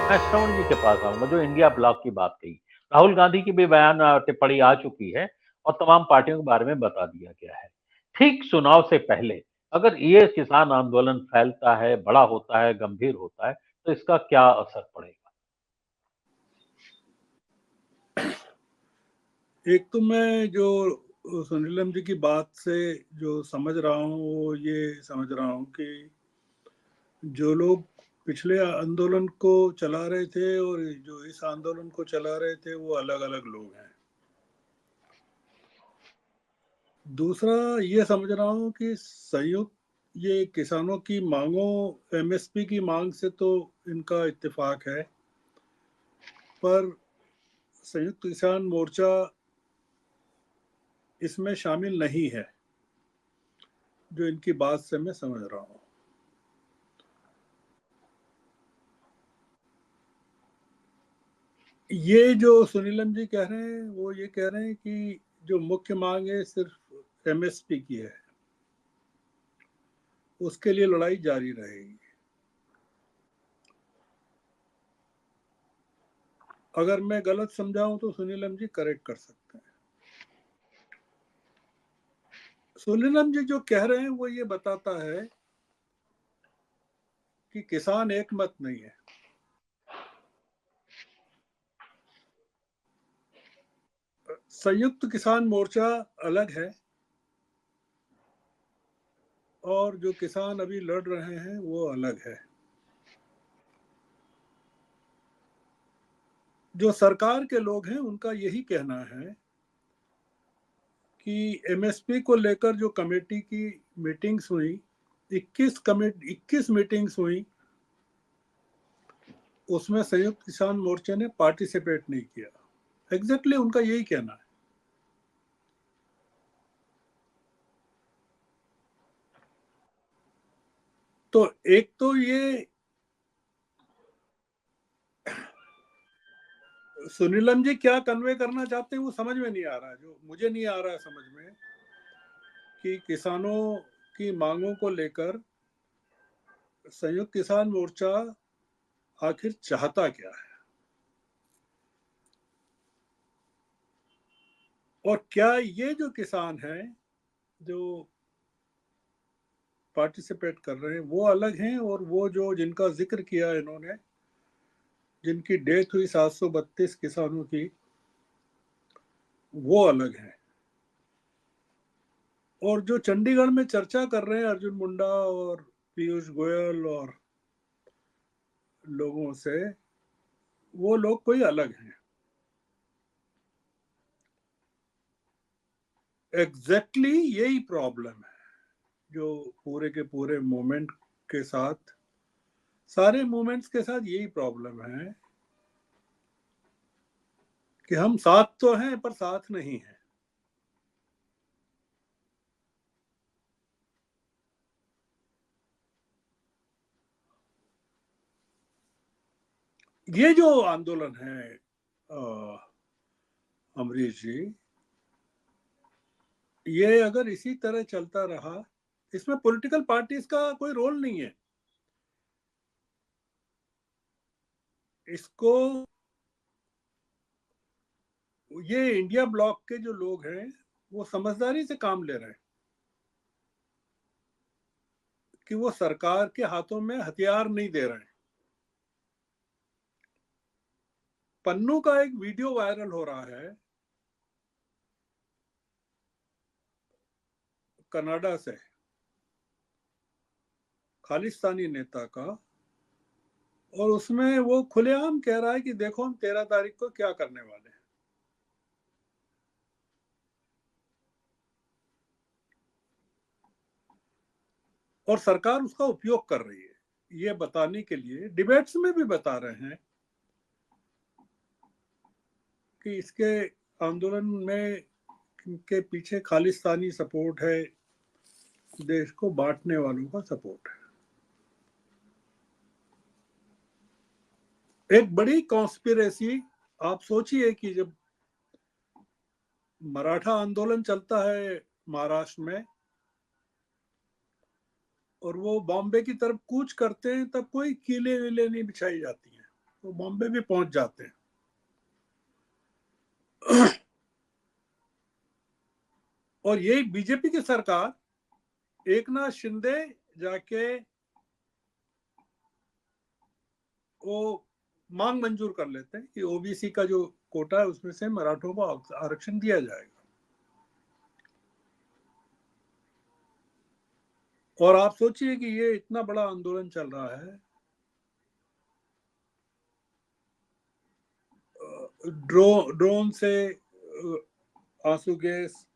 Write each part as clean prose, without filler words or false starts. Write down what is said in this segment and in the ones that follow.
मैं श्रवण जी के पास आऊँगा, जो इंडिया ब्लॉक की बात कही। राहुल गांधी की भी बयान टिप्पणी आ चुकी है और तमाम पार्टियों के बारे में बता दिया गया है। ठीक चुनाव से पहले अगर ये किसान आंदोलन फैलता है, बड़ा होता है, गंभीर होता है, तो इसका क्या असर पड़ेगा? एक तो मैं जो सुनीलम जी की बात से जो समझ रहा हूँ वो ये समझ रहा हूँ कि जो लोग पिछले आंदोलन को चला रहे थे और जो इस आंदोलन को चला रहे थे वो अलग अलग लोग हैं। दूसरा ये समझ रहा हूँ कि संयुक्त ये किसानों की मांगों, एमएसपी की मांग से तो इनका इत्तेफाक है, पर संयुक्त किसान मोर्चा इसमें शामिल नहीं है, जो इनकी बात से मैं समझ रहा हूँ। ये जो सुनीलम जी कह रहे हैं वो ये कह रहे हैं कि जो मुख्य मांग है सिर्फ एमएसपी की है, उसके लिए लड़ाई जारी रहेगी। अगर मैं गलत समझाऊं तो सुनीलम जी करेक्ट कर सकते हैं। सुनीलम जी जो कह रहे हैं वो ये बताता है कि किसान एक मत नहीं है। संयुक्त किसान मोर्चा अलग है और जो किसान अभी लड़ रहे हैं वो अलग है। जो सरकार के लोग हैं उनका यही कहना है कि एमएसपी को लेकर जो कमेटी की मीटिंग्स हुई, 21 मीटिंग्स हुई, उसमें संयुक्त किसान मोर्चे ने पार्टिसिपेट नहीं किया। एग्जैक्टली उनका यही कहना है। तो एक तो ये सुनीलम जी क्या कन्वे करना चाहते हैं वो समझ में नहीं आ रहा है, जो मुझे नहीं आ रहा है समझ में, कि किसानों की मांगों को लेकर संयुक्त किसान मोर्चा आखिर चाहता क्या है, और क्या ये जो किसान हैं जो पार्टिसिपेट कर रहे हैं वो अलग हैं, और वो जो जिनका जिक्र किया इन्होंने, जिनकी डेथ हुई 732 किसानों की, वो अलग हैं। और जो चंडीगढ़ में चर्चा कर रहे हैं अर्जुन मुंडा और पीयूष गोयल और लोगों से, वो लोग कोई अलग हैं। एग्जैक्टली यही प्रॉब्लम है जो पूरे के पूरे मूवमेंट के साथ, सारे मूवमेंट्स के साथ यही प्रॉब्लम है कि हम साथ तो हैं पर साथ नहीं हैं। ये जो आंदोलन है अमरीश जी, ये अगर इसी तरह चलता रहा, इसमें पॉलिटिकल पार्टीज का कोई रोल नहीं है। इसको ये इंडिया ब्लॉक के जो लोग हैं वो समझदारी से काम ले रहे हैं कि वो सरकार के हाथों में हथियार नहीं दे रहे हैं। पन्नू का एक वीडियो वायरल हो रहा है कनाडा से, खालिस्तानी नेता का, और उसमें वो खुलेआम कह रहा है कि देखो हम 13 तारीख को क्या करने वाले हैं। और सरकार उसका उपयोग कर रही है ये बताने के लिए, डिबेट्स में भी बता रहे हैं कि इसके आंदोलन में के पीछे खालिस्तानी सपोर्ट है, देश को बांटने वालों का सपोर्ट है। एक बड़ी कॉन्स्पिरेसी, आप सोचिए कि जब मराठा आंदोलन चलता है महाराष्ट्र में और वो बॉम्बे की तरफ कूच करते हैं, तब कोई कीले वीले नहीं बिछाई जाती हैं, वो बॉम्बे भी पहुंच जाते हैं। और यही बीजेपी की सरकार एकनाथ शिंदे जाके वो मांग मंजूर कर लेते हैं कि ओबीसी का जो कोटा है उसमें से मराठों को आरक्षण दिया जाएगा। और आप सोचिए कि ये इतना बड़ा आंदोलन चल रहा है, ड्रोन से आंसू गैस,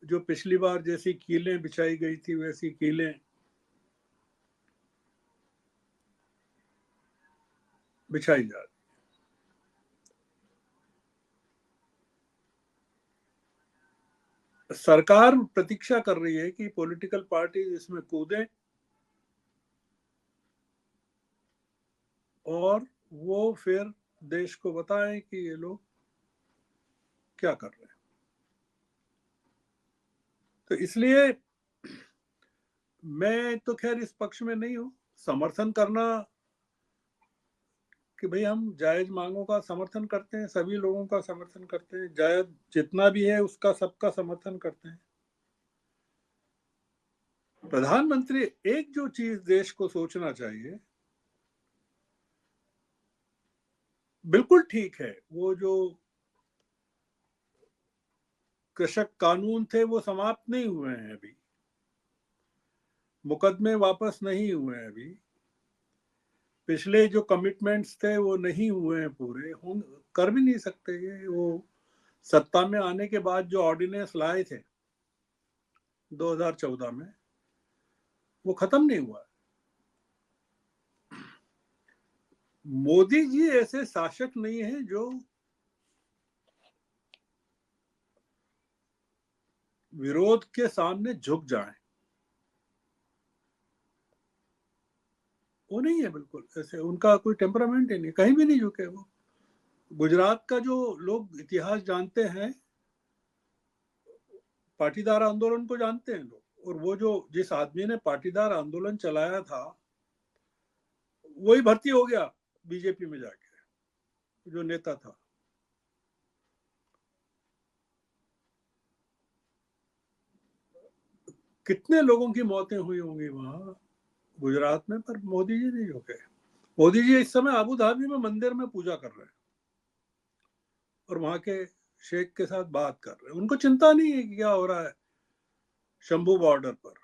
जो पिछली बार जैसी कीलें बिछाई गई थी वैसी कीलें बिछाई जा रही। सरकार प्रतीक्षा कर रही है कि पॉलिटिकल पार्टी इसमें कूदें और वो फिर देश को बताएं कि ये लोग क्या कर रहे हैं। तो इसलिए मैं तो खैर इस पक्ष में नहीं हूं। समर्थन करना कि भाई हम जायज मांगों का समर्थन करते हैं, सभी लोगों का समर्थन करते हैं, जायज जितना भी है उसका सबका समर्थन करते हैं। प्रधानमंत्री एक जो चीज देश को सोचना चाहिए, बिल्कुल ठीक है, वो जो कृषक कानून थे वो समाप्त नहीं हुए हैं अभी, मुकदमे वापस नहीं हुए हैं अभी, पिछले जो कमिटमेंट्स थे वो नहीं हुए हैं पूरे, हम कर भी नहीं सकते। ये वो सत्ता में आने के बाद जो ऑर्डिनेंस लाए थे 2014 में, वो खत्म नहीं हुआ। मोदी जी ऐसे शासक नहीं है जो विरोध के सामने झुक जाए, वो नहीं है बिल्कुल ऐसे, उनका कोई टेम्परामेंट ही नहीं, कहीं भी नहीं झुके वो। गुजरात का जो लोग इतिहास जानते हैं, पाटीदार आंदोलन को जानते हैं लोग, और वो जो जिस आदमी ने पाटीदार आंदोलन चलाया था वही भर्ती हो गया बीजेपी में जाके, जो नेता था। कितने लोगों की मौतें हुई होंगी वहां गुजरात में, पर मोदी जी नहीं झुके। मोदी जी इस समय अबू धाबी में मंदिर में पूजा कर रहे हैं और वहां के शेख के साथ बात कर रहे हैं। उनको चिंता नहीं है कि क्या हो रहा है शंभू बॉर्डर पर।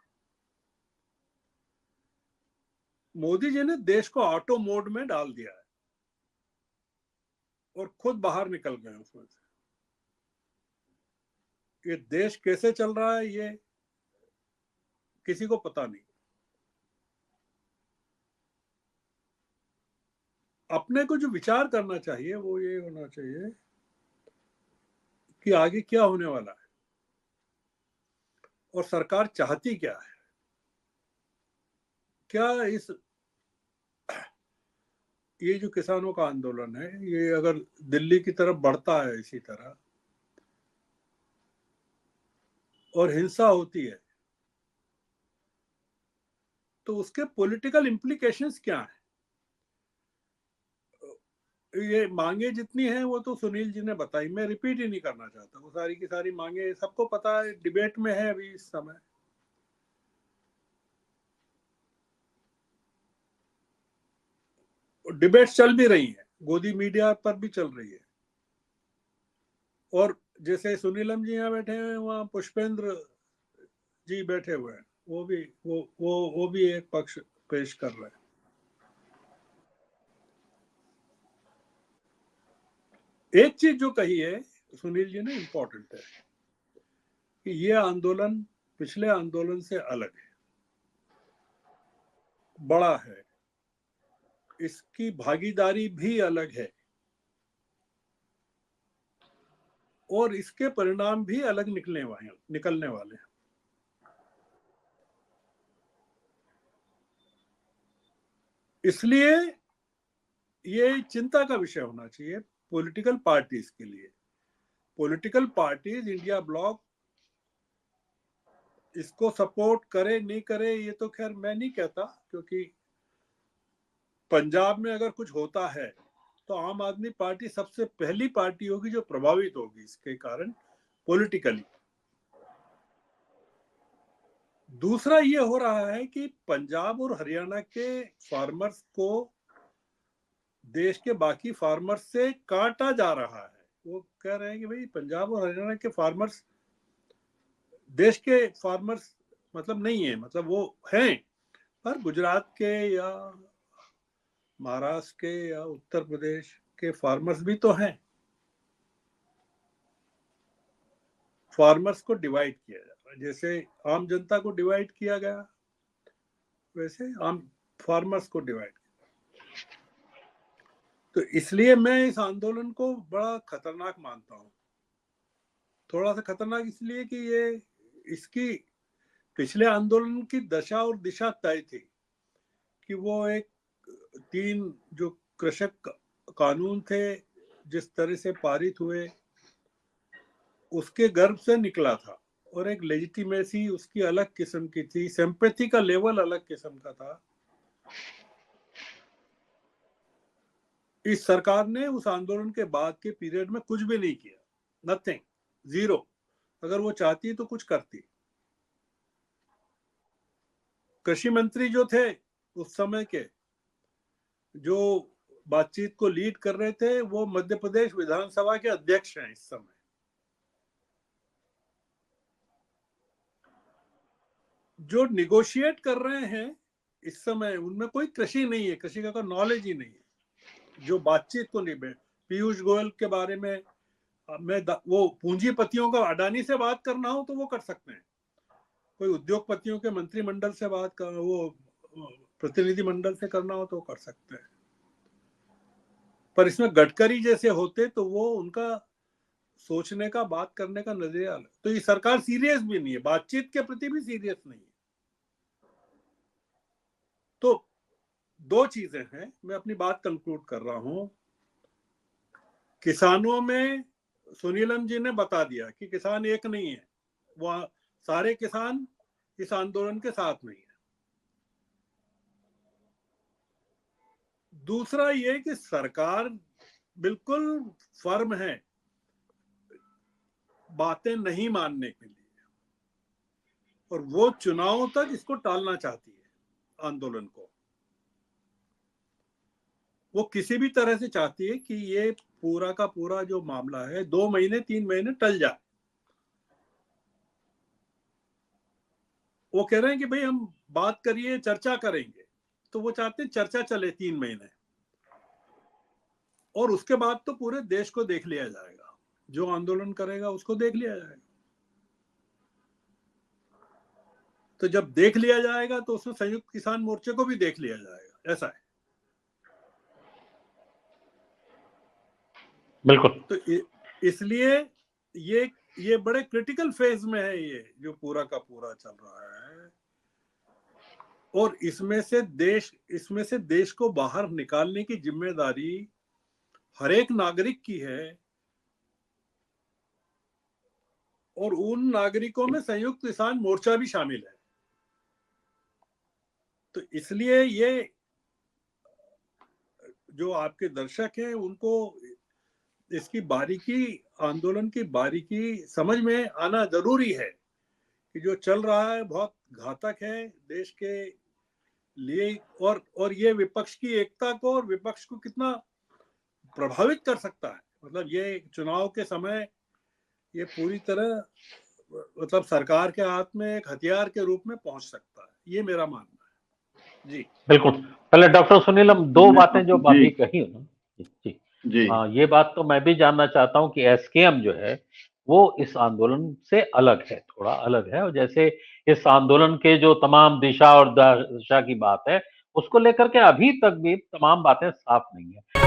मोदी जी ने देश को ऑटो मोड में डाल दिया है और खुद बाहर निकल गए उसमें से। ये देश कैसे चल रहा है ये किसी को पता नहीं। अपने को जो विचार करना चाहिए वो ये होना चाहिए कि आगे क्या होने वाला है और सरकार चाहती क्या है। क्या ये जो किसानों का आंदोलन है, ये अगर दिल्ली की तरफ बढ़ता है इसी तरह और हिंसा होती है, तो उसके पॉलिटिकल इम्प्लीकेशंस क्या हैं। ये मांगे जितनी हैं वो तो सुनील जी ने बताई, मैं रिपीट ही नहीं करना चाहता। वो सारी की सारी मांगे सबको पता है, डिबेट में है अभी इस समय। डिबेट चल भी रही है, गोदी मीडिया पर भी चल रही है। और जैसे सुनीलम जी यहाँ बैठे हैं, वहाँ पुष्पेंद्र जी बैठे हुए हैं, वो भी वो भी एक पक्ष पेश कर रहे हैं। एक चीज जो कही है सुनील जी ने इंपॉर्टेंट है कि ये आंदोलन पिछले आंदोलन से अलग है, बड़ा है, इसकी भागीदारी भी अलग है और इसके परिणाम भी अलग निकलने वाले हैं। इसलिए ये चिंता का विषय होना चाहिए पॉलिटिकल पार्टीज के लिए। पॉलिटिकल पार्टीज, इंडिया ब्लॉक इसको सपोर्ट करे नहीं करे ये तो खैर मैं नहीं कहता, क्योंकि पंजाब में अगर कुछ होता है तो आम आदमी पार्टी सबसे पहली पार्टी होगी जो प्रभावित होगी इसके कारण पॉलिटिकली। दूसरा ये हो रहा है कि पंजाब और हरियाणा के फार्मर्स को देश के बाकी फार्मर्स से काटा जा रहा है। वो कह रहे हैं कि भाई पंजाब और हरियाणा के फार्मर्स देश के फार्मर्स मतलब नहीं है, मतलब वो हैं, पर गुजरात के या महाराष्ट्र के या उत्तर प्रदेश के फार्मर्स भी तो हैं। फार्मर्स को डिवाइड किया जा रहा है, जैसे आम जनता को डिवाइड किया गया वैसे आम फार्मर्स को डिवाइड किया। तो इसलिए मैं इस आंदोलन को बड़ा खतरनाक मानता हूँ। थोड़ा सा खतरनाक इसलिए कि ये इसकी पिछले आंदोलन की दशा और दिशा तय थी कि वो एक 3 जो कृषक कानून थे जिस तरह से पारित हुए उसके गर्भ से निकला था, और एक लेजिटिमेसी उसकी अलग किस्म की थी, सिंपैथी का लेवल अलग किस्म का था। इस सरकार ने उस आंदोलन के बाद के पीरियड में कुछ भी नहीं किया, नथिंग, जीरो। अगर वो चाहती तो कुछ करती। कृषि मंत्री जो थे उस समय के, जो बातचीत को लीड कर रहे थे, वो मध्य प्रदेश विधानसभा के अध्यक्ष हैं इस समय। जो निगोशिएट कर रहे हैं इस समय उनमें कोई कृषि नहीं है, कृषि का नॉलेज ही नहीं है। जो बातचीत को नहीं, पीयूष गोयल के बारे में मैं वो पूंजीपतियों का अडानी से बात करना हो तो वो कर सकते हैं, कोई उद्योगपतियों के मंत्रिमंडल से बात कर, वो प्रतिनिधि मंडल से करना हो तो कर सकते हैं। पर इसमें गडकरी जैसे होते तो वो उनका सोचने का, बात करने का नजरिया अलग। तो ये सरकार सीरियस भी नहीं है, बातचीत के प्रति भी सीरियस नहीं है। तो 2 चीजें हैं, मैं अपनी बात कंक्लूड कर रहा हूं। किसानों में सुनीलम जी ने बता दिया कि किसान एक नहीं है, वो सारे किसान इस आंदोलन के साथ नहीं है। दूसरा ये कि सरकार बिल्कुल फर्म है बातें नहीं मानने के लिए, और वो चुनावों तक इसको टालना चाहती है आंदोलन को। वो किसी भी तरह से चाहती है कि ये पूरा का पूरा जो मामला है 2 महीने 3 महीने टल जाए। वो कह रहे हैं कि भाई हम बात करिए, चर्चा करेंगे, तो वो चाहते हैं चर्चा चले 3 महीने, और उसके बाद तो पूरे देश को देख लिया जाएगा, जो आंदोलन करेगा उसको देख लिया जाएगा। तो जब देख लिया जाएगा तो उसमें संयुक्त किसान मोर्चे को भी देख लिया जाएगा, ऐसा है। बिल्कुल। तो इसलिए ये बड़े क्रिटिकल फेज में है, ये जो पूरा का पूरा चल रहा है, और इसमें से देश को बाहर निकालने की जिम्मेदारी हर एक नागरिक की है, और उन नागरिकों में संयुक्त किसान मोर्चा भी शामिल है। तो इसलिए ये जो आपके दर्शक हैं उनको इसकी बारीकी, आंदोलन की बारीकी समझ में आना जरूरी है कि जो चल रहा है बहुत घातक है देश के लिए, और ये विपक्ष की एकता को और विपक्ष को कितना प्रभावित कर सकता है। मतलब ये चुनाव के समय ये पूरी तरह मतलब सरकार के हाथ में एक हथियार के रूप में पहुंच सकता है, ये मेरा मानना है। जी बिल्कुल। पहले डॉक्टर सुनीलम 2 बातें जो अभी कही ना, जी जी ये बात तो मैं भी जानना चाहता हूं कि एसकेएम जो है वो इस आंदोलन से अलग है, थोड़ा अलग है, और जैसे इस आंदोलन के जो तमाम दिशा और दशा की बात है उसको लेकर के अभी तक भी तमाम बातें साफ नहीं है।